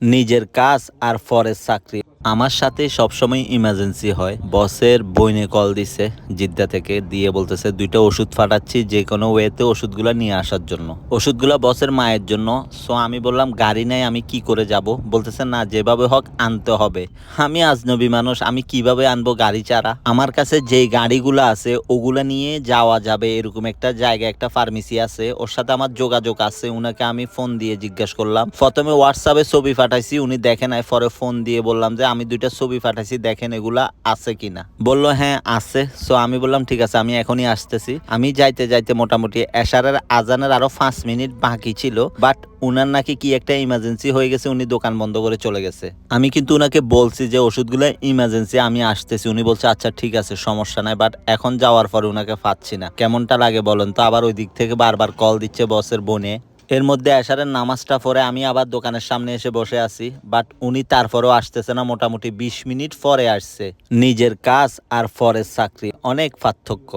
নিজের কাজ আর ফরের চাকরি। আমার সাথে সবসময় ইমার্জেন্সি হয়। বসের বইনে কল দিছে জিদ্দা থেকে, দিয়ে বলতেছে 2টা ওষুধ পাঠাচ্ছি, যে কোনো ওয়েতে ওষুধগুলা নিয়ে আসার জন্য। ওষুধগুলা বসের মায়ের জন্য। সো আমি বললাম গাড়ি নাই, আমি কি করে যাব? বলতেছে না, যেভাবে হোক আনতে হবে। আমি আজনবী মানুষ, আমি কিভাবে আনবো গাড়ি ছাড়া? আমার কাছে যেই গাড়িগুলো আছে ওগুলা নিয়ে যাওয়া যাবে এরকম একটা জায়গা, একটা ফার্মেসি আছে, ওর সাথে আমার যোগাযোগ আছে। উনাকে আমি ফোন দিয়ে জিজ্ঞাসা করলাম। প্রথমে হোয়াটসঅ্যাপে ছবি পাঠাইছি, উনি দেখে নাই। পরে ফোন দিয়ে বললাম যে আমি 2টা ছবি পাঠাইছি, দেখেন এগুলা আছে কিনা। বলল হ্যাঁ আছে। সো আমি বললাম ঠিক আছে, আমি এখনই আসতেছি। আমি যাইতে যাইতে মোটামুটি এশারের আজানের আরো 5 মিনিট বাকি ছিল, বাট উনার নাকি কি একটা ইমার্জেন্সি হয়ে গেছে, উনি দোকান বন্ধ করে চলে গেছে। আমি কিন্তু উনাকে বলছি যে ওষুধগুলো ইমার্জেন্সি, আমি আসতেছি। উনি বলছে আচ্ছা ঠিক আছে, সমস্যা নাই। বাট এখন যাওয়ার পরে উনাকে পাচ্ছি না। কেমনটা লাগে বলেন তো? আবার ওই দিক থেকে বারবার কল দিচ্ছে বসের বনে। এর মধ্যে এশারের নামাজটা পরে আমি আবার দোকানের সামনে এসে বসে আছি, বাট উনি তারপরেও আসতেছে না। মোটামুটি 20 মিনিট পরে আসছে। নিজের কাজ আর ফরের চাকরি, অনেক পার্থক্য।